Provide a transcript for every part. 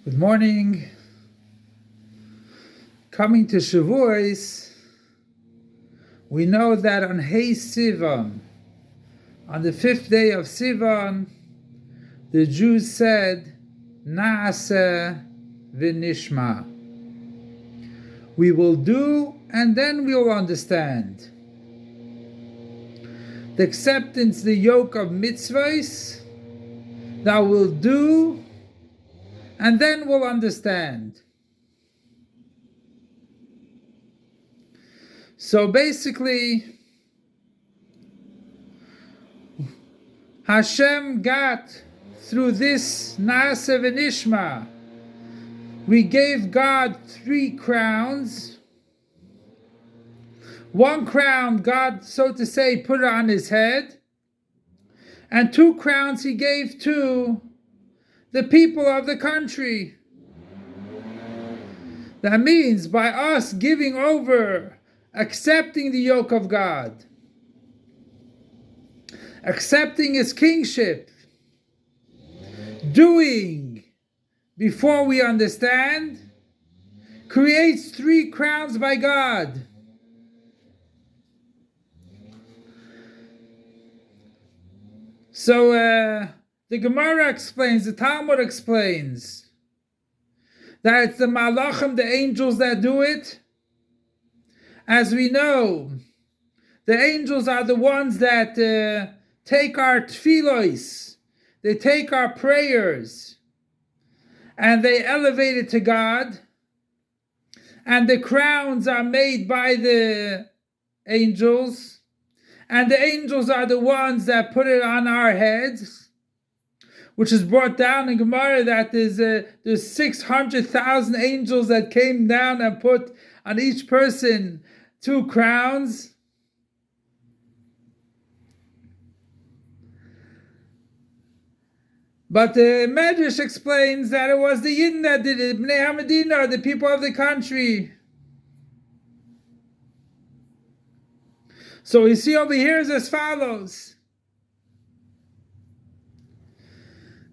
Good morning. Coming to Shavuos, we know that on Hey Sivan, on the 5th day of Sivan, the Jews said, Naaseh v'nishma. We will do and then we will understand. The acceptance, the yoke of mitzvahs, thou will do and then we'll understand. So basically, Hashem got through this Naaseh v'nishma. We gave God 3 crowns. One crown, God, so to say, put it on his head. And 2 crowns he gave to the people of the country. That means by us giving over, accepting the yoke of God, accepting his kingship, doing before we understand, creates 3 crowns by God. So the Gemara explains, the Talmud explains, that it's the Malachim, the angels, that do it. As we know, the angels are the ones that take our tefillos, they take our prayers, and they elevate it to God. And the crowns are made by the angels, and the angels are the ones that put it on our heads, which is brought down in Gemara that there's 600,000 angels that came down and put on each person 2 crowns. But the Medrash explains that it was the Yidden that did it, Bnei HaMedina, the people of the country. So we see over here is as follows,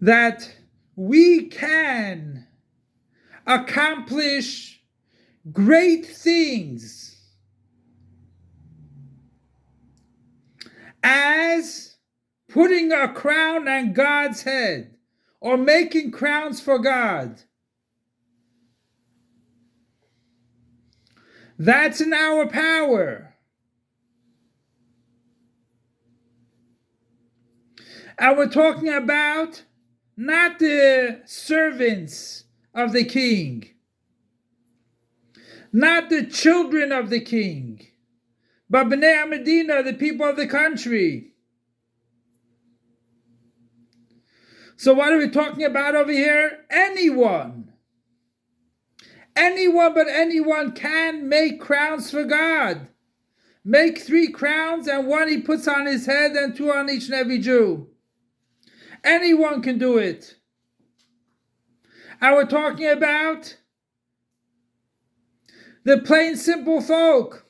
that we can accomplish great things as putting a crown on God's head or making crowns for God. That's in our power. And we're talking about not the servants of the king, not the children of the king, but Bnei HaMedina, the people of the country. So what are we talking about over here? Anyone but anyone can make crowns for God. Make 3 crowns, and 1 he puts on his head and 2 on each and every Jew. Anyone can do it. And we're talking about the plain simple folk,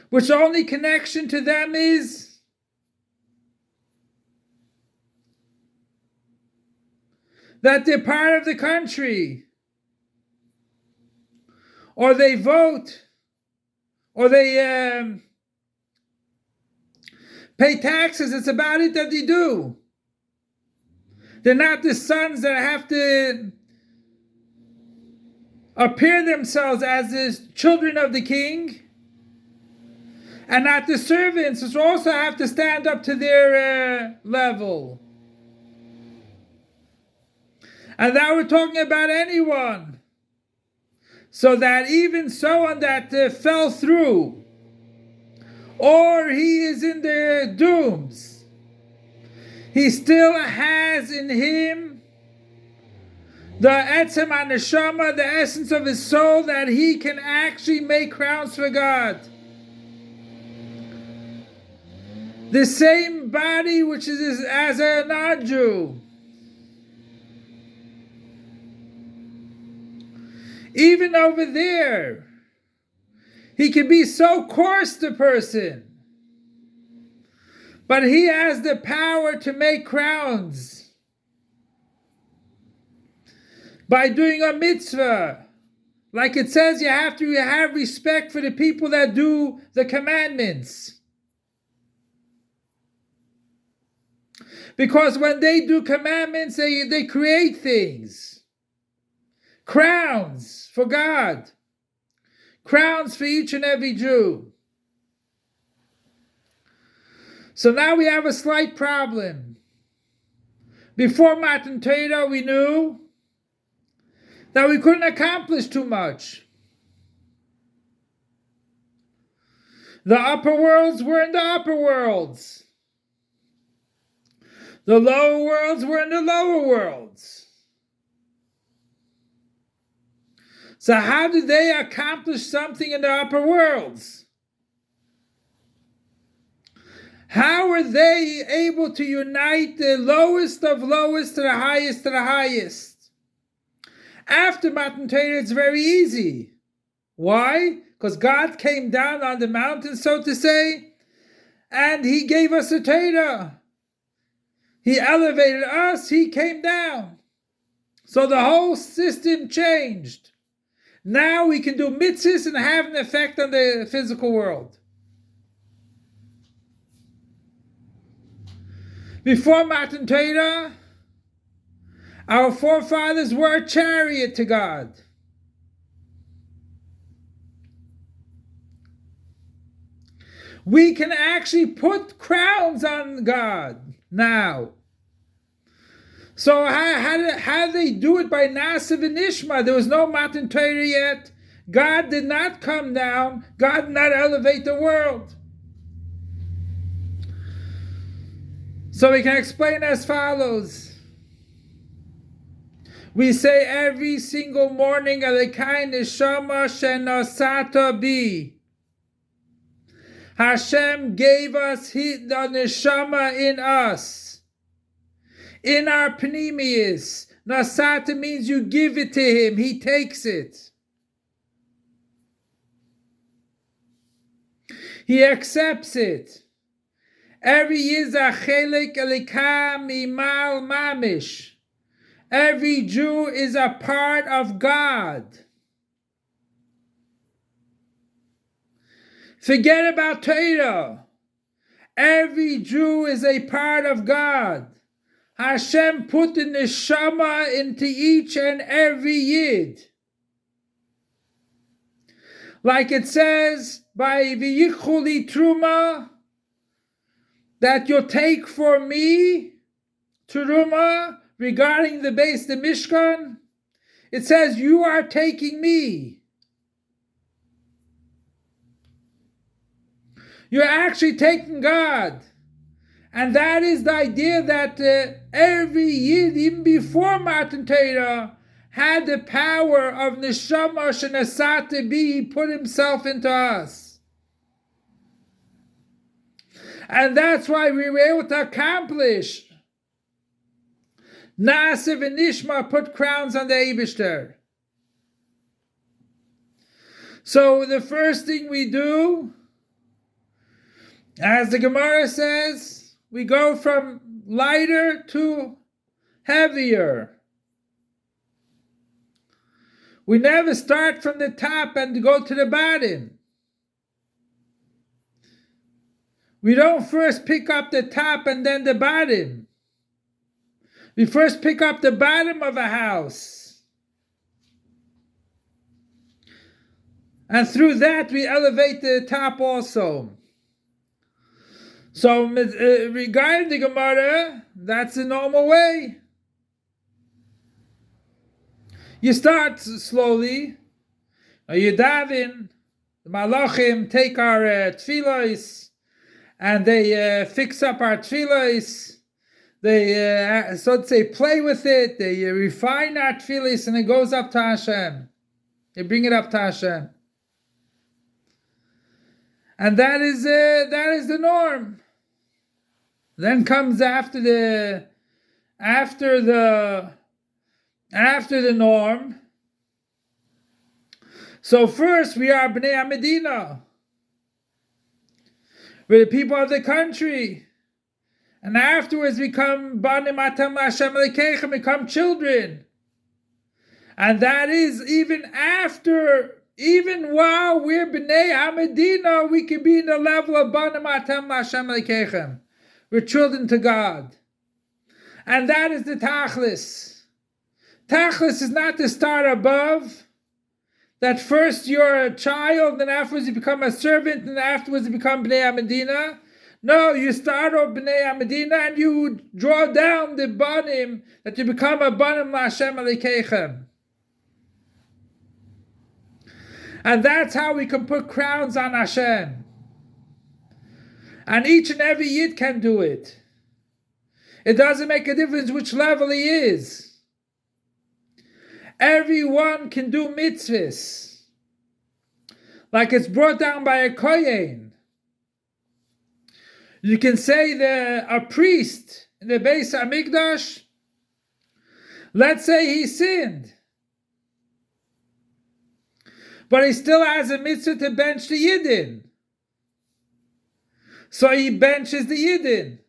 which only connection to them is that they're part of the country, or they vote, or they pay taxes. It's about it that they do. They're not the sons that have to appear themselves as the children of the king, and not the servants, which also have to stand up to their level. And now we're talking about anyone. So that even someone that fell through, or he is in the dooms, he still has in him the etzem haneshama, the essence of his soul, that he can actually make crowns for God. The same body which is as a non-Jew. Even over there, he can be so coarse, the person, but he has the power to make crowns. by doing a mitzvah. Like it says, you have to have respect for the people that do the commandments. Because when they do commandments, they create things. Crowns for God. Crowns for each and every Jew. So now we have a slight problem. Before Matan Torah, we knew that we couldn't accomplish too much. The upper worlds were in the upper worlds. The lower worlds were in the lower worlds. So how did they accomplish something in the upper worlds? How were they able to unite the lowest of lowest to the highest to the highest? After Matan Torah, it's very easy. Why? Because God came down on the mountain, so to say, and He gave us a Torah. He elevated us, He came down. So the whole system changed. Now we can do mitzvahs and have an effect on the physical world. Before Matan Torah, our forefathers were a chariot to God. We can actually put crowns on God now. So how did they do it? By Nasiv and Nishma. There was no Matan Torah yet. God did not come down. God did not elevate the world. So we can explain as follows. We say every single morning, Elokai neshama shenosata bi. Hashem gave us the neshama in us. In our pneumius. Nasata means you give it to Him. He takes it. He accepts it. Every Yizah Elika Mimal Mamish. Every Jew is a part of God. Forget about Torah. Every Jew is a part of God. Hashem put the neshama into each and every Yid. Like it says by V'yichuli Truma, that you'll take for me, Teruma, regarding the base, the Mishkan. It says, you are taking me. You're actually taking God. And that is the idea that every Yid, even before Matan Torah, had the power of Neshama Shenasate Bi. He put Himself into us. And that's why we were able to accomplish. Nasiv and Nishma put crowns on the Eibishter. So the first thing we do, as the Gemara says, we go from lighter to heavier. We never start from the top and go to the bottom. We don't first pick up the top and then the bottom. We first pick up the bottom of a house. And through that we elevate the top also. So regarding the Gemara, that's the normal way. You start slowly. You daven. The Malachim take our tefillos. And they fix up our tefillos. They, so to say, play with it. They refine our tefillos, and it goes up to Hashem. They bring it up to Hashem. And that is the norm. Then comes after the norm. So first we are Bnei Medina. We're the people of the country. And afterwards become Banim Atam Hashem Elokeichem, become children. And that is even while we're B'nai HaMedina, we can be in the level of Banim Atem L'Hashem Elokeichem. We're children to God. And that is the Tachlis. Tachlis is not to start above, that first you're a child, then afterwards you become a servant, and afterwards you become B'nai HaMedina. No, you start off B'nai HaMedina and you draw down the Banim, that you become a Banim L'Hashem Elokeichem. And that's how we can put crowns on Hashem. And each and every Yid can do it. It doesn't make a difference which level he is. Everyone can do mitzvahs. Like it's brought down by a Kohen. You can say a priest in the Beis HaMikdash, let's say he sinned, but he still has a mitzvah to bench the Yidden. So he benches the Yidden.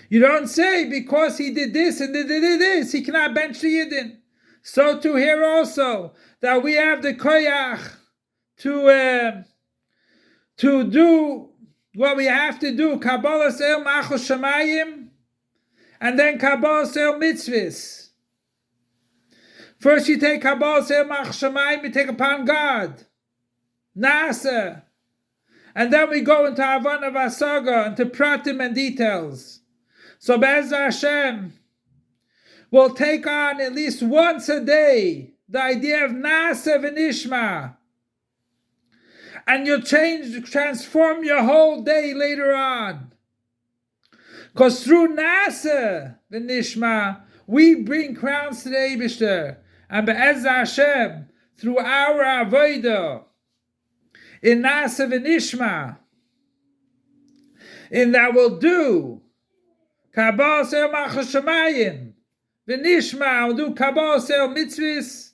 You don't say because he did this and did this, he cannot bench the Yidden. So to here also, that we have the koyach to do what we have to do, Kabbalah Seil Machos Shamayim, and then Kabbalah Seil Mitzvahs. First you take Kabbalah Seil Machos Shamayim, you take upon God, Nasa, and then we go into Havana Vasaga, into Pratim and details. So Be'ez Hashem will take on at least once a day the idea of Nasa v'Nishma, and you'll transform your whole day later on. Because through Nasa v'Nishma, we bring crowns to the Eibishter. And Be'ez Hashem, through our Avodah, in Nasa v'Nishma, in that we'll do Kabbalah Seil Machos Shamayim, v'Nishma, we'll do Kabbalah Seil Mitzvahs,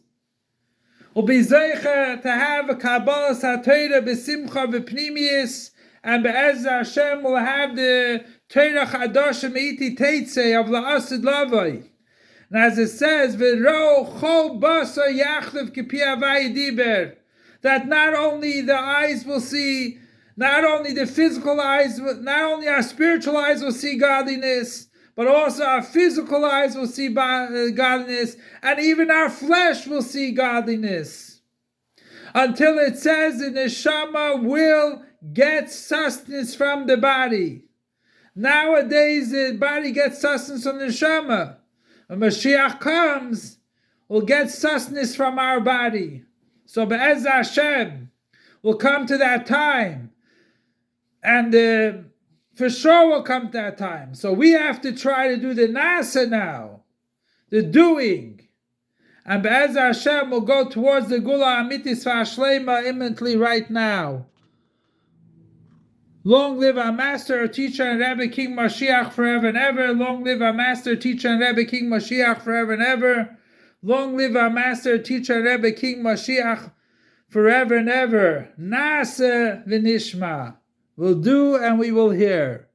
we'll be zeicha to have a Kabbalah HaTorah b'simcha v'pnimius, and Be'ez Hashem will have the Torah Chadashim Iti Teitzei of La'asid Lavai. And as it says, V'ro chol basar yachlev kipi havai diber, that not only the eyes will see, not only the physical eyes, not only our spiritual eyes will see godliness, but also our physical eyes will see godliness, and even our flesh will see godliness. Until it says the neshama will get sustenance from the body. Nowadays the body gets sustenance from the neshama. When Mashiach comes, we'll get sustenance from our body. So Be'ez Hashem will come to that time. And for sure we'll come to that time. So we have to try to do the Nasa now. The doing. And Be'ez Hashem will go towards the Gula Amitis V'Ashlema imminently right now. Long live our Master, our Teacher, and Rebbe King Mashiach forever and ever. Long live our Master, Teacher, and Rebbe King Mashiach forever and ever. Long live our Master, Teacher, and Rebbe King Mashiach forever and ever. Nasa v'Nishma. We'll do and we will hear.